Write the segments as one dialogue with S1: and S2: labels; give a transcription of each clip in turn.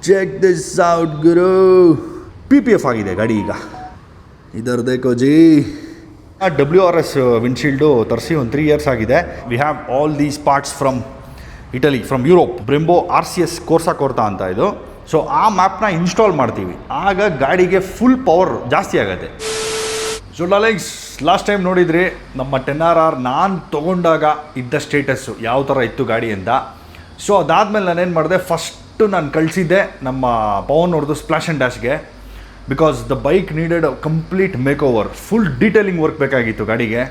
S1: Check this out ಗುರು. PPF ಆಗಿದೆ ಗಾಡಿ ಈಗ. ಇದರ ದೇಖೋ ಜಿ. WRS ವಿಂಡ್ಶೀಲ್ಡು ತರಿಸಿ ಒಂದು 3 years ಆಗಿದೆ. We have all these parts from Italy, from Europe. Brembo RCS ಕೋರ್ಸಾ ಕೋರ್ತಾ ಅಂತ ಇದು. ಸೊ ಆ ಮ್ಯಾಪ್ನ ಇನ್ಸ್ಟಾಲ್ ಮಾಡ್ತೀವಿ, ಆಗ ಗಾಡಿಗೆ ಫುಲ್ ಪವರ್ ಜಾಸ್ತಿ ಆಗುತ್ತೆ. ಸೊ ಡಾರ್ಲಿಂಗ್ಸ್, ಲಾಸ್ಟ್ ಟೈಮ್ ನೋಡಿದ್ರಿ ನಮ್ಮ 10RR ನಾನು ತೊಗೊಂಡಾಗ ಇದ್ದ ಸ್ಟೇಟಸ್ಸು ಯಾವ ಥರ ಇತ್ತು ಗಾಡಿ ಅಂತ. ಸೊ ಅದಾದಮೇಲೆ ನಾನೇನು ಮಾಡಿದೆ, ಫಸ್ಟು ನಾನು ಕಳಿಸಿದ್ದೆ ನಮ್ಮ ಪವನ್ ಅವ್ರದ್ದು ಸ್ಪ್ಲಾಶ್ ಆ್ಯಂಡ್ ಡ್ಯಾಶ್ಗೆ. Because the bike needed complete make over, full detailing work ಬೇಕಾಗಿತ್ತು ಗಾಡಿಗೆ.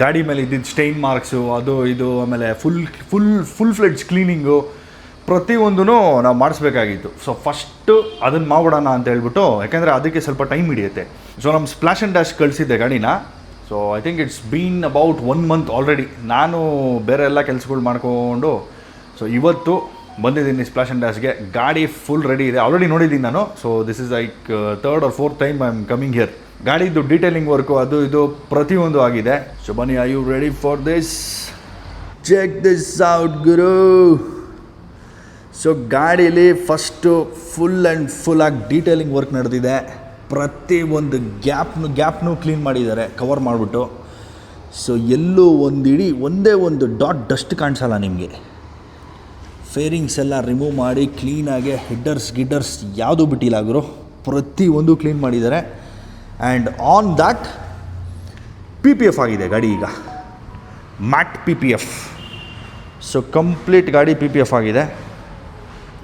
S1: ಗಾಡಿ ಮೇಲೆ ಇದ್ದಿದ್ದು ಸ್ಟೈನ್ ಮಾರ್ಕ್ಸು, ಅದು ಇದು, ಆಮೇಲೆ ಫುಲ್ ಫ್ಲೆಡ್ಜ್ ಕ್ಲೀನಿಂಗು, ಪ್ರತಿಯೊಂದೂ ನಾವು ಮಾಡಿಸ್ಬೇಕಾಗಿತ್ತು. ಸೊ ಫಸ್ಟು ಅದನ್ನು ಮಾಡ್ಬಿಡೋಣ ಅಂತ ಹೇಳ್ಬಿಟ್ಟು, ಯಾಕೆಂದರೆ ಅದಕ್ಕೆ ಸ್ವಲ್ಪ ಟೈಮ್ ಹಿಡಿಯುತ್ತೆ. ಸೊ ನಮ್ಮ ಸ್ಪ್ಲಾಶ್ ಆ್ಯಂಡ್ ಡ್ಯಾಶ್ ಕಳಿಸಿದ್ದೆ ಗಾಡಿನ. So I think it's been about 1 month already. ನಾನು ಬೇರೆ ಎಲ್ಲ ಕೆಲಸಗಳು ಮಾಡಿಕೊಂಡು ಸೊ ಇವತ್ತು ಬಂದಿದ್ದೀನಿ ಸ್ಪ್ಲಾಶ್ ಆ್ಯಂಡ್ ಡ್ಯಾಶ್ಗೆ. ಗಾಡಿ ಫುಲ್ ರೆಡಿ ಇದೆ, ಆಲ್ರೆಡಿ ನೋಡಿದ್ದೀನಿ ನಾನು. So this is like 3rd or 4th time I am coming here. ಗಾಡಿದು ಡೀಟೇಲಿಂಗ್ ವರ್ಕು ಅದು ಇದು ಪ್ರತಿಯೊಂದು ಆಗಿದೆ. ಸೊ ಬನ್ನಿ, are you ready for this? Check this out ಗುರು. ಸೊ ಗಾಡೀಲಿ ಫಸ್ಟು ಫುಲ್ ಆಗಿ ಡೀಟೇಲಿಂಗ್ ವರ್ಕ್ ನಡೆದಿದೆ. ಪ್ರತಿಯೊಂದು ಗ್ಯಾಪ್ನು ಕ್ಲೀನ್ ಮಾಡಿದ್ದಾರೆ, ಕವರ್ ಮಾಡಿಬಿಟ್ಟು. ಸೊ ಎಲ್ಲೂ ಒಂದೇ ಒಂದು ಡಾಟ್ ಡಸ್ಟ್ ಕಾಣಿಸಲ್ಲ ನಿಮಗೆ. ಫೇರಿಂಗ್ಸ್ ಎಲ್ಲ ರಿಮೂವ್ ಮಾಡಿ ಕ್ಲೀನಾಗಿ, ಗಿಡ್ಡರ್ಸ್ ಯಾವುದೂ ಬಿಟ್ಟಿಲ್ಲ ಗುರು, ಪ್ರತಿಯೊಂದು ಕ್ಲೀನ್ ಮಾಡಿದ್ದಾರೆ. ಆ್ಯಂಡ್ ಆನ್ ದ್ಯಾಟ್ PPF ಆಗಿದೆ ಗಾಡಿ ಈಗ, ಮ್ಯಾಟ್ PPF. ಸೊ ಕಂಪ್ಲೀಟ್ ಗಾಡಿ PPF ಆಗಿದೆ.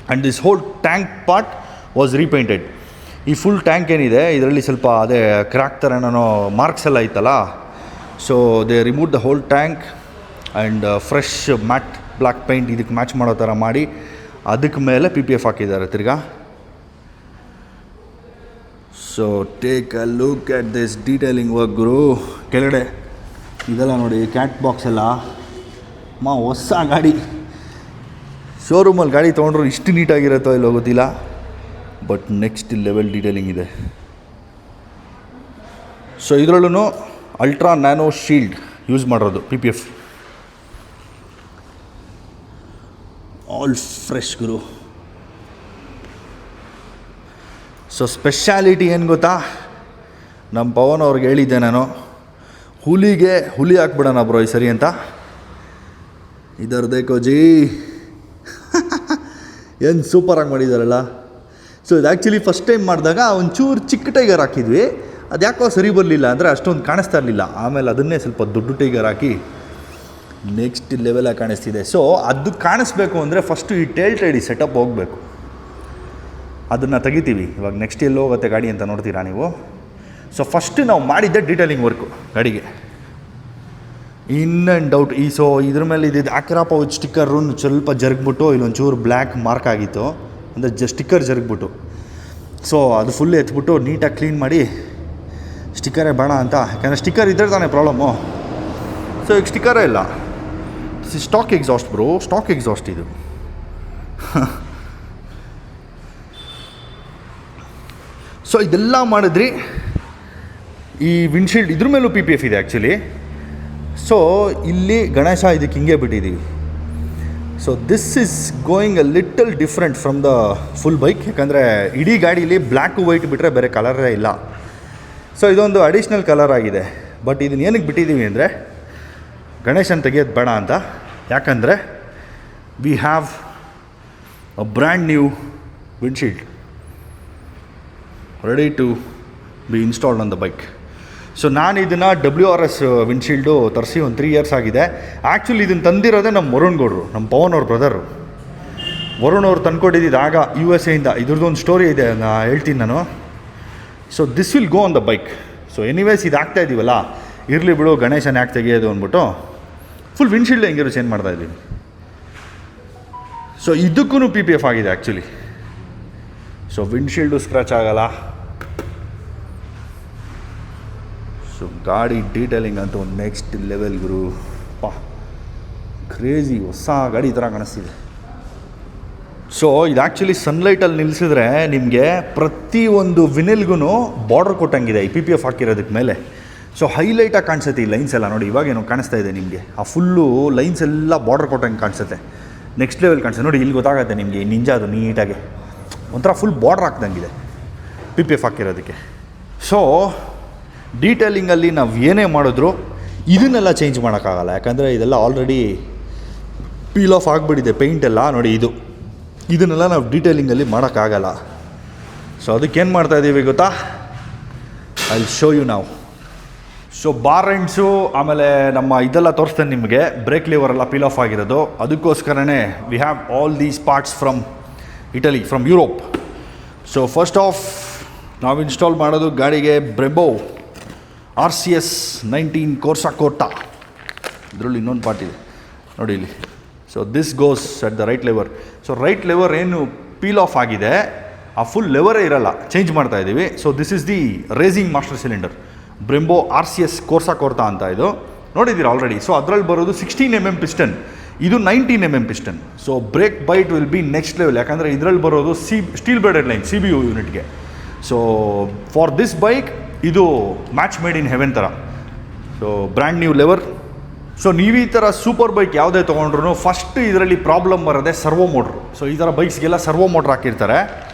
S1: And this whole tank part was ರೀಪೇಂಟೆಡ್. ಈ ಫುಲ್ ಟ್ಯಾಂಕ್ ಏನಿದೆ ಇದರಲ್ಲಿ ಸ್ವಲ್ಪ ಅದೇ ಕ್ರ್ಯಾಕ್ ಥರ ಏನೋ ಮಾರ್ಕ್ಸ್ ಎಲ್ಲ ಇತ್ತಲ್ಲ. So they remove the whole tank and fresh matte black paint ಇದಕ್ಕೆ ಮ್ಯಾಚ್ ಮಾಡೋ ಥರ ಮಾಡಿ ಅದಕ್ಕೆ ಮೇಲೆ PPF ಹಾಕಿದ್ದಾರೆ ತಿರ್ಗಾ. So take a look at this detailing work ಗುರು. ಕೆಳಗಡೆ ಇದೆಲ್ಲ ನೋಡಿ, ಕ್ಯಾಟ್ ಬಾಕ್ಸ್ ಎಲ್ಲ ಹೊಸ ಗಾಡಿ. ಶೋರೂಮಲ್ಲಿ ಗಾಡಿ ತೊಗೊಂಡ್ರು ಇಷ್ಟು ನೀಟಾಗಿರುತ್ತೋ ಇಲ್ಲೋ ಗೊತ್ತಿಲ್ಲ, ಬಟ್ ನೆಕ್ಸ್ಟ್ ಲೆವೆಲ್ ಡೀಟೇಲಿಂಗ್ ಇದೆ. ಸೊ ಇದರಲ್ಲೂ ಅಲ್ಟ್ರಾ ನ್ಯಾನೋ ಶೀಲ್ಡ್ ಯೂಸ್ ಮಾಡಿರೋದು PPF. ಆಲ್ ಫ್ರೆಶ್ ಗುರು. ಸೊ ಸ್ಪೆಷಾಲಿಟಿ ಏನು ಗೊತ್ತಾ, ನಮ್ಮ ಪವನ್ ಅವ್ರಿಗೆ ಹೇಳಿದ್ದೆ ನಾನು, ಹುಲಿ ಹಾಕ್ಬಿಡೋಣ ಬ್ರೋ ಈ ಸರಿ ಅಂತ. ಇದರ ದೇಖೋ ಜಿ. ಏನು ಸೂಪರಾಗಿ ಮಾಡಿದ್ದಾರಲ್ಲ. ಸೊ ಇದು ಆ್ಯಕ್ಚುಲಿ ಫಸ್ಟ್ ಟೈಮ್ ಮಾಡಿದಾಗ ಒಂಚೂರು ಚಿಕ್ಕ ಟೈಗರ್ ಹಾಕಿದ್ವಿ, ಅದು ಯಾಕೋ ಸರಿ ಬರಲಿಲ್ಲ, ಅಂದರೆ ಅಷ್ಟೊಂದು ಕಾಣಿಸ್ತಾ ಇರಲಿಲ್ಲ. ಆಮೇಲೆ ಅದನ್ನೇ ಸ್ವಲ್ಪ ದೊಡ್ಡ ಟೈಗರ್ ಹಾಕಿ ನೆಕ್ಸ್ಟ್ ಲೆವೆಲಾಗಿ ಕಾಣಿಸ್ತಿದೆ. ಸೊ ಅದು ಕಾಣಿಸ್ಬೇಕು ಅಂದರೆ ಫಸ್ಟು ಈ ಟೇಲ್ ಟೈಡಿ ಸೆಟಪ್ ಹೋಗಬೇಕು, ಅದನ್ನು ತೆಗಿತೀವಿ ಇವಾಗ. ನೆಕ್ಸ್ಟ್ ಎಲ್ಲಿ ಹೋಗುತ್ತೆ ಗಾಡಿ ಅಂತ ನೋಡ್ತೀರಾ ನೀವು. ಸೊ ಫಸ್ಟು ನಾವು ಮಾಡಿದ್ದೆ ಡೀಟೇಲಿಂಗ್ ವರ್ಕು ಗಾಡಿಗೆ, ಇನ್ ಆ್ಯಂಡ್ ಔಟ್. ಸೊ ಇದ್ರ ಮೇಲೆ ಇದ್ದಿದ್ದು ಆಕ್ರಾ ಪೌಚ್ ಸ್ಟಿಕ್ಕರು ಸ್ವಲ್ಪ ಜರುಗ್ಬಿಟ್ಟು ಇಲ್ಲೊಂಚೂರು ಬ್ಲ್ಯಾಕ್ ಮಾರ್ಕ್ ಆಗಿತ್ತು, ಅಂದರೆ ಸ್ಟಿಕ್ಕರ್ ಜರುಗ್ಬಿಟ್ಟು. ಸೊ ಅದು ಫುಲ್ ಎತ್ಬಿಟ್ಟು ನೀಟಾಗಿ ಕ್ಲೀನ್ ಮಾಡಿ, ಸ್ಟಿಕ್ಕರೇ ಬೇಡ ಅಂತ, ಯಾಕಂದರೆ ಸ್ಟಿಕ್ಕರ್ ಇದ್ದರೆ ತಾನೇ ಪ್ರಾಬ್ಲಮ್ಮು. ಸೊ ಈಗ ಸ್ಟಿಕ್ಕರೇ ಇಲ್ಲ. Stock exhaust bro, stock exhaust ಇದು. ಸೊ ಇದೆಲ್ಲ ಮಾಡಿದ್ರಿ. ಈ ವಿಂಡ್ಶೀಲ್ಡ್ ಇದ್ರ ಮೇಲೂ PPF ಇದೆ ಆ್ಯಕ್ಚುಲಿ. ಸೊ ಇಲ್ಲಿ ಗಣೇಶ ಇದಕ್ಕೆ ಹಿಂಗೆ ಬಿಟ್ಟಿದ್ದೀವಿ. So this is going a little different from the full bike, ಯಾಕಂದರೆ ಇಡೀ ಗಾಡೀಲಿ ಬ್ಲ್ಯಾಕು ವೈಟ್ ಬಿಟ್ಟರೆ ಬೇರೆ ಕಲರೇ ಇಲ್ಲ. ಸೊ ಇದೊಂದು ಅಡಿಷ್ನಲ್ ಕಲರ್ ಆಗಿದೆ. ಬಟ್ ಇದನ್ನು ಏನಕ್ಕೆ ಬಿಟ್ಟಿದ್ದೀವಿ ಅಂದರೆ ಗಣೇಶನ ತೆಗಿಯೋದು ಬೇಡ ಅಂತ. ಯಾಕಂದರೆ we have a brand new windshield ready to be installed on the bike. So ನಾನು ಇದನ್ನು WRS ವಿಂಡ್ಶೀಲ್ಡು ತರಿಸಿ ಒಂದು 3 years ಆಗಿದೆ. ಆ್ಯಕ್ಚುಲಿ ಇದನ್ನು ತಂದಿರೋದೇ ನಮ್ಮ ವರುಣ್ ಗೌಡ್ರು, ನಮ್ಮ ಪವನ್ ಅವ್ರ ಬ್ರದರು. ವರುಣ್ ಅವ್ರು ತಂದ್ಕೊಟ್ಟಿದ್ದು ಆಗ USA ಇದ್ರದ್ದು ಒಂದು ಸ್ಟೋರಿ ಇದೆ, ಹೇಳ್ತೀನಿ ನಾನು. So this will go on the bike. So anyways ಇದು ಆಗ್ತಾ ಇದ್ದೀವಲ್ಲ, ಇರಲಿ ಬಿಡು ಗಣೇಶನ ಯಾಕೆ ತೆಗಿಯೋದು ಅಂದ್ಬಿಟ್ಟು ಫುಲ್ ವಿಂಡ್ಶೀಲ್ಡ್ ಹೆಂಗಿರೋ ಚೇಂಜ್ ಮಾಡ್ತಾಯಿದ್ದೀವಿ. ಸೊ ಇದಕ್ಕೂ PPF ಆಗಿದೆ ಆ್ಯಕ್ಚುಲಿ. ಸೊ ವಿಂಡ್ಶೀಲ್ಡು ಸ್ಕ್ರ್ಯಾಚ್ ಆಗಲ್ಲ. ಸೊ ಗಾಡಿ ಡೀಟೇಲಿಂಗ್ ಅಂತೂ ನೆಕ್ಸ್ಟ್ ಲೆವೆಲ್ ಗುರು. ಕ್ರೇಜಿ, ಹೊಸ ಗಾಡಿ ಈ ಥರ ಕಾಣಿಸ್ತಿದೆ. ಸೊ ಇದು ಆ್ಯಕ್ಚುಲಿ ಸನ್ಲೈಟಲ್ಲಿ ನಿಲ್ಲಿಸಿದ್ರೆ ನಿಮಗೆ ಪ್ರತಿಯೊಂದು ವಿನಿಲ್ಗೂ ಬಾರ್ಡರ್ ಕೊಟ್ಟಂಗಿದೆ ಈ PPF ಹಾಕಿರೋದಕ್ಕೆ ಮೇಲೆ. ಸೊ ಹೈಲೈಟಾಗಿ ಕಾಣಿಸುತ್ತೆ ಈ ಲೈನ್ಸ್ ಎಲ್ಲ ನೋಡಿ. ಇವಾಗೇನೋ ಕಾಣಿಸ್ತಾ ಇದೆ ನಿಮಗೆ, ಆ ಫುಲ್ಲು ಲೈನ್ಸ್ ಎಲ್ಲ ಬಾರ್ಡರ್ ಕೊಟ್ಟಂಗೆ ಕಾಣಿಸುತ್ತೆ. ನೆಕ್ಸ್ಟ್ ಲೆವೆಲ್ ಕಾಣಿಸುತ್ತೆ ನೋಡಿ. ಇಲ್ಲಿ ಗೊತ್ತಾಗುತ್ತೆ ನಿಮಗೆ ಈ ನಿಂಜಾದು ನೀಟಾಗಿ. ಒಂಥರ ಫುಲ್ ಬಾರ್ಡ್ರ್ ಹಾಕ್ದಂಗಿದೆ PPF ಹಾಕಿರೋದಕ್ಕೆ. ಸೊ ಡೀಟೇಲಿಂಗಲ್ಲಿ ನಾವು ಏನೇ ಮಾಡಿದ್ರು ಇದನ್ನೆಲ್ಲ ಚೇಂಜ್ ಮಾಡೋಕ್ಕಾಗಲ್ಲ, ಯಾಕಂದರೆ ಇದೆಲ್ಲ ಆಲ್ರೆಡಿ ಪೀಲ್ ಆಫ್ ಆಗಿಬಿಟ್ಟಿದೆ ಪೇಂಟ್ ಎಲ್ಲ. ನೋಡಿ ಇದನ್ನೆಲ್ಲ ನಾವು ಡೀಟೇಲಿಂಗಲ್ಲಿ ಮಾಡೋಕ್ಕಾಗಲ್ಲ. ಸೊ ಅದಕ್ಕೇನು ಮಾಡ್ತಾಯಿದ್ದೀವಿ ಗೊತ್ತಾ, ಐ ವಿಲ್ ಶೋ ಯು ನಾವು. ಸೊ ಬಾರ್ ಎಂಡ್ಸು ಆಮೇಲೆ ನಮ್ಮ ಇದೆಲ್ಲ ತೋರಿಸ್ತೇನೆ ನಿಮಗೆ, ಬ್ರೇಕ್ ಲಿವರೆಲ್ಲ ಪೀಲ್ ಆಫ್ ಆಗಿರೋದು. ಅದಕ್ಕೋಸ್ಕರನೇ we have all these parts from Italy, from Europe. So first of ನಾವು ಇನ್ಸ್ಟಾಲ್ ಮಾಡೋದು ಗಾಡಿಗೆ ಬ್ರೆಂಬೋ RCS 19 ಕೋರ್ಸಾ ಕೋರ್ಟಾ. ಇದರಲ್ಲಿ ಇನ್ನೊಂದು ಪಾರ್ಟ್ ಇದೆ ನೋಡಿ ಇಲ್ಲಿ. So this goes at the right lever. So right lever ಏನು ಪೀಲ್ ಆಫ್ ಆಗಿದೆ ಆ ಫುಲ್ ಲೆವರೇ ಇರಲ್ಲ, ಚೇಂಜ್ ಮಾಡ್ತಾ ಇದ್ದೀವಿ. So this is the racing master cylinder Brembo RCS Corsa Corta ಅಂತ ಇದು ನೋಡಿದ್ದೀರಾ ಆಲ್ರೆಡಿ. ಸೊ ಅದರಲ್ಲಿ ಬರೋದು 16 mm ಪಿಸ್ಟನ್, ಇದು 19 mm piston. So brake bite will be next level, ಯಾಕಂದರೆ ಇದರಲ್ಲಿ ಬರೋದು ಸ್ಟೀಲ್ ಬ್ಲೇಡೆಡ್ ಲೈನ್ CBU ಯೂನಿಟ್ಗೆ. ಸೊ ಫಾರ್ ದಿಸ್ ಬೈಕ್ ಇದು ಮ್ಯಾಚ್ ಮೇಡ್ ಇನ್ ಹೆವೆನ್ ಥರ. So brand new lever. So ನೀವು ಈ ಥರ ಸೂಪರ್ ಬೈಕ್ ಯಾವುದೇ ತೊಗೊಂಡ್ರು ಫಸ್ಟ್ ಇದರಲ್ಲಿ ಪ್ರಾಬ್ಲಮ್ ಬರೋದೆ ಸರ್ವೋ ಮೋಟ್ರು. ಸೊ ಈ ಥರ ಬೈಕ್ಸ್ಗೆಲ್ಲ ಸರ್ವೋ ಮೋಟ್ರ್ ಹಾಕಿರ್ತಾರೆ.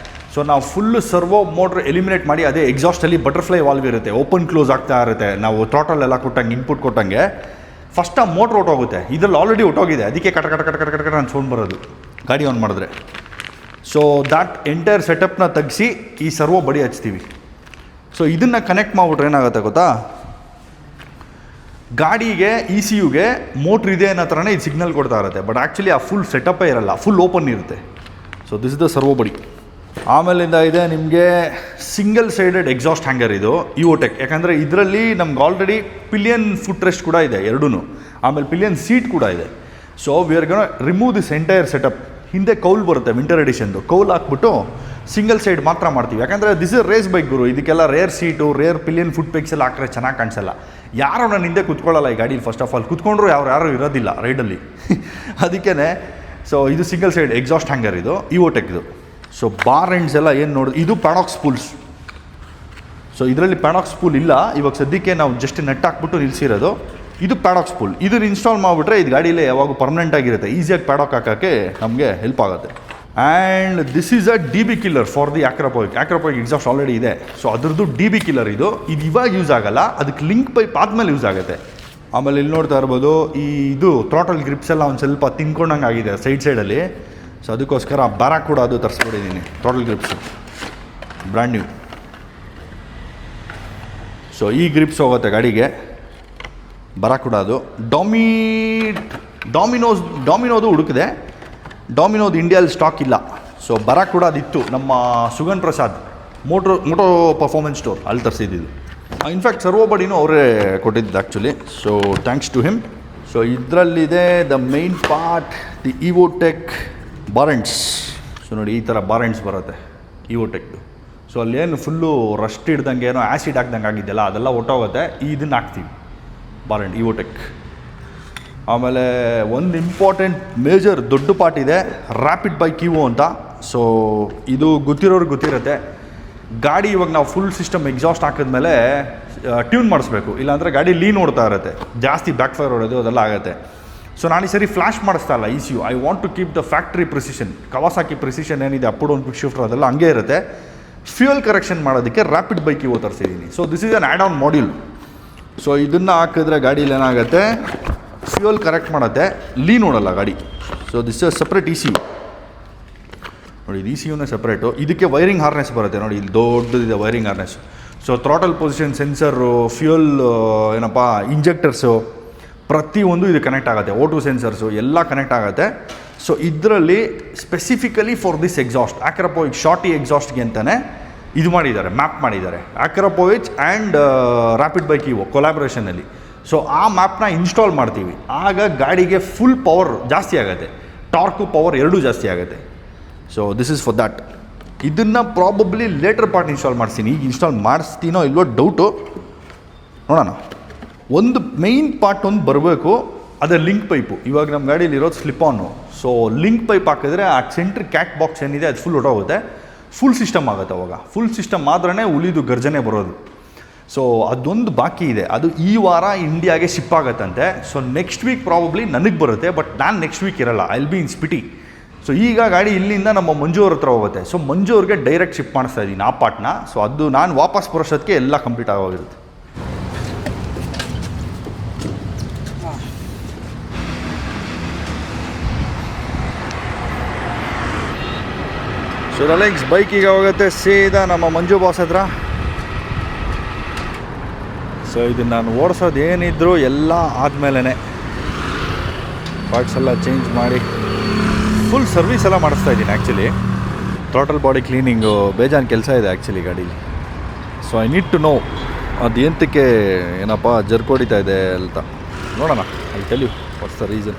S1: ಸೊ ನಾವು ಫುಲ್ಲು ಸರ್ವೋ ಮೋಟ್ರ್ ಎಲಿಮಿನೇಟ್ ಮಾಡಿ, ಅದೇ ಎಕ್ಸಾಸ್ಟಲ್ಲಿ ಬಟರ್ಫ್ಲೈ ವಾಲ್ವ್ ಇರುತ್ತೆ, ಓಪನ್ ಕ್ಲೋಸ್ ಆಗ್ತಾ ಇರುತ್ತೆ. ನಾವು ಥ್ರಾಟಲ್ ಎಲ್ಲ ಕೊಟ್ಟಂಗೆ ಇನ್ಪುಟ್ ಕೊಟ್ಟಂಗೆ ಫಸ್ಟ್ ಆ ಮೋಟ್ರ್ ಹೊಟ್ಟೋಗುತ್ತೆ. ಇದರಲ್ಲಿ ಆಲ್ರೆಡಿ ಹೊಟ್ಟೋಗಿದೆ, ಅದಕ್ಕೆ ಕಟ ಕಟ ಕಟ ಕಟ ಕಟ ಕಟ ಅಂತ ಸೌಂಡ್ ಬರೋದು ಗಾಡಿ ಆನ್ ಮಾಡಿದ್ರೆ. ಸೊ ದ್ಯಾಟ್ ಎಂಟೈರ್ ಸೆಟಪ್ನ ತೆಗಿಸಿ ಈ ಸರ್ವೋ ಬಡಿ ಹಚ್ತೀವಿ. ಸೊ ಇದನ್ನು ಕನೆಕ್ಟ್ ಮಾಡಿಬಿಟ್ರೆ ಏನಾಗುತ್ತೆ ಗೊತ್ತಾ, ಗಾಡಿಗೆ ECUಗೆ ಮೋಟ್ರ್ ಇದೆ ಅನ್ನೋ ಥರನೇ ಇದು ಸಿಗ್ನಲ್ ಕೊಡ್ತಾ ಇರುತ್ತೆ. ಬಟ್ ಆ್ಯಕ್ಚುಲಿ ಆ ಫುಲ್ ಸೆಟಪ್ಪೇ ಇರಲ್ಲ, ಫುಲ್ ಓಪನ್ ಇರುತ್ತೆ. So this is the servo ಬಡಿ. ಆಮೇಲಿಂದ ಇದೆ ನಿಮಗೆ ಸಿಂಗಲ್ ಸೈಡೆಡ್ ಎಕ್ಸಾಸ್ಟ್ ಹ್ಯಾಂಗರ್, ಇದು ಇವೋಟೆಕ್. ಯಾಕಂದರೆ ಇದರಲ್ಲಿ ನಮ್ಗೆ ಆಲ್ರೆಡಿ ಪಿಲಿಯನ್ ಫುಟ್ ರೆಸ್ಟ್ ಕೂಡ ಇದೆ ಎರಡೂ, ಆಮೇಲೆ ಪಿಲಿಯನ್ ಸೀಟ್ ಕೂಡ ಇದೆ. So we are gonna remove this entire setup. ಹಿಂದೆ ಕೌಲ್ ಬರುತ್ತೆ ವಿಂಟರ್ ಎಡಿಷನ್ದು, ಕೌಲ್ ಹಾಕ್ಬಿಟ್ಟು ಸಿಂಗಲ್ ಸೈಡ್ ಮಾತ್ರ ಮಾಡ್ತೀವಿ. ಯಾಕಂದರೆ ದಿಸ್ ಇಸ್ ರೇಸ್ ಬೈಕ್ ಗುರು, ಇದಕ್ಕೆಲ್ಲ rear seat, rear pillion foot pegs ಎಲ್ಲ ಹಾಕಿದ್ರೆ ಚೆನ್ನಾಗಿ ಕಾಣಿಸಲ್ಲ. ಯಾರು ನಾನು ಹಿಂದೆ ಕುತ್ಕೊಳ್ಳಲ್ಲ ಈ ಗಾಡೀಲಿ. ಫಸ್ಟ್ ಆಫ್ ಆಲ್ ಕುತ್ಕೊಂಡ್ರು ಯಾರು ಇರೋದಿಲ್ಲ ರೈಡಲ್ಲಿ ಅದಕ್ಕೇ. ಸೊ ಇದು ಸಿಂಗಲ್ ಸೈಡ್ ಎಕ್ಸಾಸ್ಟ್ ಹ್ಯಾಂಗರ್, ಇದು ಇವೋಟೆಕ್ದು. ಸೊ ಬಾರ್ ಎಂಡ್ಸ್ ಎಲ್ಲ ಏನು ನೋಡಿ, ಇದು ಪ್ಯಾಡಾಕ್ಸ್ ಪೂಲ್ಸ್. ಸೊ ಇದರಲ್ಲಿ ಪ್ಯಾಡಾಕ್ಸ್ ಪೂಲ್ ಇಲ್ಲ ಇವಾಗ ಸದ್ಯಕ್ಕೆ, ನಾವು ಜಸ್ಟ್ ನೆಟ್ ಹಾಕ್ಬಿಟ್ಟು ನಿಲ್ಲಿಸಿರೋದು. ಇದು ಪ್ಯಾಡಾಕ್ಸ್ ಪೂಲ್. ಇದನ್ನು ಇನ್ಸ್ಟಾಲ್ ಮಾಡಿಬಿಟ್ರೆ ಇದು ಗಾಡೀಲೇ ಯಾವಾಗ ಪರ್ಮನೆಂಟ್ ಆಗಿರುತ್ತೆ, ಈಸಿಯಾಗಿ ಪ್ಯಾಡಾಕ್ ಹಾಕೋಕ್ಕೆ ನಮಗೆ ಹೆಲ್ಪ್ ಆಗುತ್ತೆ. And this is a DB killer for the Akrapovic. Akrapovic exhaust already ಇದೆ. ಸೊ ಅದ್ರದ್ದು DB ಕಿಲ್ಲರ್ ಇದು ಇವಾಗ ಯೂಸ್ ಆಗಲ್ಲ, ಅದಕ್ಕೆ ಲಿಂಕ್ ಪೈಪ್ ಆದಮೇಲೆ ಯೂಸ್ ಆಗುತ್ತೆ. ಆಮೇಲೆ ಇಲ್ಲಿ ನೋಡ್ತಾ ಇರ್ಬೋದು, ಇದು ಥ್ರಾಟಲ್ ಗ್ರಿಪ್ಸ್ ಎಲ್ಲ ಒಂದು ಸ್ವಲ್ಪ ತಿನ್ಕೊಂಡಂಗೆ ಆಗಿದೆ ಸೈಡಲ್ಲಿ. ಸೊ ಅದಕ್ಕೋಸ್ಕರ ಬ್ಯಾರಾಕ್ ಕೂಡ ಅದು ತರಿಸ್ಬಿಟ್ಟಿದ್ದೀನಿ, ಥ್ರಾಟಲ್ ಗ್ರಿಪ್ಸು ಬ್ರ್ಯಾಂಡ್ ನ್ಯೂ. ಸೊ ಈ ಗ್ರಿಪ್ಸ್ ಹೋಗುತ್ತೆ ಗಾಡಿಗೆ, ಬ್ಯಾರಾಕ್ ಕೂಡ ಅದು. ಡಾಮಿನೋದು ಹುಡುಕಿದೆ, ಡಾಮಿನೋದು ಇಂಡಿಯಲ್ಲಿ ಸ್ಟಾಕ್ ಇಲ್ಲ. ಸೊ ಬ್ಯಾರಾಕ್ ಕೂಡ ಅದಿತ್ತು, ನಮ್ಮ Sugan Prasad moto performance store ಅಲ್ಲಿ ತರಿಸಿದ್ದು. ಇನ್ಫ್ಯಾಕ್ಟ್ ಸರ್ವೋ ಬಡಿನೂ ಅವರೇ ಕೊಟ್ಟಿದ್ದು actually. So thanks to him. So ಇದರಲ್ಲಿದೆ the main part, the Evotech bar ends. So ನೋಡಿ ಈ ಥರ ಬಾರೆಂಟ್ಸ್ ಬರುತ್ತೆ ಇವೋಟೆಕ್ದು. ಸೊ ಅಲ್ಲೇನು ಫುಲ್ಲು ರಸ್ಟ್ ಹಿಡ್ದಂಗೆ ಏನೋ ಆ್ಯಸಿಡ್ ಹಾಕ್ದಂಗೆ ಆಗಿದೆಯಲ್ಲ ಅದೆಲ್ಲ ಹೊಟ್ಟೋಗುತ್ತೆ, ಇದನ್ನು ಹಾಕ್ತೀವಿ ಬಾರೆಂಟ್ ಇವೋಟೆಕ್. ಆಮೇಲೆ ಒಂದು ಇಂಪಾರ್ಟೆಂಟ್ ಮೇಜರ್ ದೊಡ್ಡ ಪಾರ್ಟ್ ಇದೆ, ರ್ಯಾಪಿಡ್ ಬೈಕ್ ಇವು ಅಂತ. ಸೊ ಇದು ಗೊತ್ತಿರೋರಿಗೆ ಗೊತ್ತಿರುತ್ತೆ. ಗಾಡಿ ಇವಾಗ ನಾವು ಫುಲ್ ಸಿಸ್ಟಮ್ ಎಕ್ಸಾಸ್ಟ್ ಹಾಕಿದ್ಮೇಲೆ ಟ್ಯೂನ್ ಮಾಡಿಸ್ಬೇಕು, ಇಲ್ಲಾಂದರೆ ಗಾಡಿ ಲೀನ್ ಓಡ್ತಾ ಇರುತ್ತೆ, ಜಾಸ್ತಿ ಬ್ಯಾಕ್ ಫೈರ್ ಹೊಡೋದು ಅದೆಲ್ಲ ಆಗುತ್ತೆ. ಸೊ ನಾನು ಈ ಸರಿ ಫ್ಲ್ಯಾಶ್ ಮಾಡಿಸ್ತಾ ಇಲ್ಲ ECU. I want to keep the factory precision. Kawasaki precision ಏನಿದೆ, ಅಪ್ ಡೌನ್ ಕ್ವಿಕ್ ಶಿಫ್ಟರ್ ಅದೆಲ್ಲ ಹಂಗೆ ಇರುತ್ತೆ. ಫ್ಯೂಯಲ್ ಕರೆಕ್ಷನ್ ಮಾಡೋದಕ್ಕೆ ರ್ಯಾಪಿಡ್ ಬೈಕ್ ಇವು ತರಿಸಿದ್ದೀನಿ. So this is an add on module. So ಇದನ್ನು ಹಾಕಿದ್ರೆ ಗಾಡೀಲಿ ಏನಾಗುತ್ತೆ, ಫ್ಯೂಯಲ್ ಕರೆಕ್ಟ್ ಮಾಡುತ್ತೆ, ಲೀನ್ ಓಡಲ್ಲ ಗಾಡಿ. So this is separate ECU. ನೋಡಿ ಇದು ECUನೇ ಸಪ್ರೇಟು. ಇದಕ್ಕೆ ವೈರಿಂಗ್ ಹಾರ್ನೆಸ್ ಬರುತ್ತೆ ನೋಡಿ, ಇಲ್ಲಿ ದೊಡ್ಡದಿದೆ wiring harness. So throttle position sensor, fuel ಏನಪ್ಪ ಇಂಜೆಕ್ಟರ್ಸು ಪ್ರತಿಯೊಂದು ಇದು ಕನೆಕ್ಟ್ ಆಗುತ್ತೆ, O2 ಸೆನ್ಸರ್ಸು ಎಲ್ಲ ಕನೆಕ್ಟ್ ಆಗುತ್ತೆ. ಸೊ ಇದರಲ್ಲಿ ಸ್ಪೆಸಿಫಿಕಲಿ ಫಾರ್ ದಿಸ್ ಎಕ್ಸಾಸ್ಟ್, ಆಕ್ರಾಪೋಯಿಕ್ ಶಾರ್ಟಿ ಎಕ್ಸಾಸ್ಟ್ಗೆ ಅಂತಲೇ ಇದು ಮಾಡಿದ್ದಾರೆ, ಮ್ಯಾಪ್ ಮಾಡಿದ್ದಾರೆ, ಆಕ್ರಾಪೋಯಿಚ್ ಆ್ಯಂಡ್ ರ್ಯಾಪಿಡ್ ಬೈಕ್ ಇವು ಕೊಲಾಬ್ರೇಷನಲ್ಲಿ. ಸೊ ಆ ಮ್ಯಾಪ್ನ ಇನ್ಸ್ಟಾಲ್ ಮಾಡ್ತೀವಿ, ಆಗ ಗಾಡಿಗೆ ಫುಲ್ ಪವರ್ ಜಾಸ್ತಿ ಆಗುತ್ತೆ, ಟಾರ್ಕು ಪವರ್ ಎರಡೂ ಜಾಸ್ತಿ ಆಗುತ್ತೆ. So this is for that. ಇದನ್ನು ಪ್ರಾಬಬ್ಲಿ ಲೇಟರ್ ಪಾರ್ಟ್ ಇನ್ಸ್ಟಾಲ್ ಮಾಡಿಸ್ತೀನಿ, ಈಗ ಇನ್ಸ್ಟಾಲ್ ಮಾಡಿಸ್ತೀನೋ ಇಲ್ವೋ ಡೌಟು, ನೋಡೋಣ. ಒಂದು ಮೇಯ್ನ್ ಪಾರ್ಟ್ ಒಂದು ಬರಬೇಕು, ಅದೇ ಲಿಂಕ್ ಪೈಪು. ಇವಾಗ ನಮ್ಮ ಗಾಡೀಲಿ ಇರೋದು ಸ್ಲಿಪ್ ಆನು. ಸೊ ಲಿಂಕ್ ಪೈಪ್ ಹಾಕಿದ್ರೆ ಆ ಸೆಂಟ್ರ್ ಕ್ಯಾಟ್ ಬಾಕ್ಸ್ ಏನಿದೆ ಅದು ಫುಲ್ ಹೊಟ್ಟೋಗುತ್ತೆ, ಫುಲ್ ಸಿಸ್ಟಮ್ ಆಗುತ್ತೆ. ಅವಾಗ ಫುಲ್ ಸಿಸ್ಟಮ್ ಆದ್ರೇ ಉಳಿದು ಗರ್ಜನೆ ಬರೋದು. ಸೊ ಅದೊಂದು ಬಾಕಿ ಇದೆ, ಅದು ಈ ವಾರ ಇಂಡಿಯಾಗೆ ಶಿಪ್ ಆಗುತ್ತಂತೆ. ಸೊ ನೆಕ್ಸ್ಟ್ ವೀಕ್ ಪ್ರಾಬಬ್ಲಿ ನನಗೆ ಬರುತ್ತೆ, ಬಟ್ ನಾನು ನೆಕ್ಸ್ಟ್ ವೀಕ್ ಇರಲ್ಲ, I will be in Spiti. So ಈಗ ಗಾಡಿ ಇಲ್ಲಿಂದ ನಮ್ಮ ಮಂಜು ಅವ್ರ ಹತ್ರ ಹೋಗುತ್ತೆ. ಸೊ ಮಂಜು ಅವ್ರಿಗೆ ಡೈರೆಕ್ಟ್ ಶಿಫ್ಟ್ ಮಾಡಿಸ್ತಾ ಇದ್ದೀನಿ ಆ ಪಾರ್ಟ್ನ. ಸೊ ಅದು ನಾನು ವಾಪಸ್ ಬರೋಷ್ಟೊತ್ತಿಗೆ ಎಲ್ಲ ಕಂಪ್ಲೀಟ್ ಆಗೋಗಿರುತ್ತೆ. ಸೊ ರಿಲಯನ್ಸ್ ಬೈಕ್ ಈಗ ಹೋಗುತ್ತೆ ಸೀದಾ ನಮ್ಮ ಮಂಜು ಬಾಸ್ ಹತ್ರ. ಸೊ ಇದನ್ನು ನಾನು ಓಡಿಸೋದು ಏನಿದ್ರು ಎಲ್ಲ ಆದಮೇಲೆ ಪಾರ್ಟ್ಸ್ ಎಲ್ಲ ಚೇಂಜ್ ಮಾಡಿ ಫುಲ್ ಸರ್ವಿಸ್ ಎಲ್ಲ ಮಾಡಿಸ್ತಾ ಇದ್ದೀನಿ. ಆ್ಯಕ್ಚುಲಿ ಟೋಟಲ್ ಬಾಡಿ ಕ್ಲೀನಿಂಗು ಬೇಜಾನ್ ಕೆಲಸ ಇದೆ ಆ್ಯಕ್ಚುಲಿ ಗಾಡೀಲಿ. So I need to know ಅದು ಎಂತಕ್ಕೆ ಏನಪ್ಪ ಜರ್ಕ್ ಹೊಡಿತಾ ಇದೆ ಅಂತ ನೋಡೋಣ. I tell you what's the reason.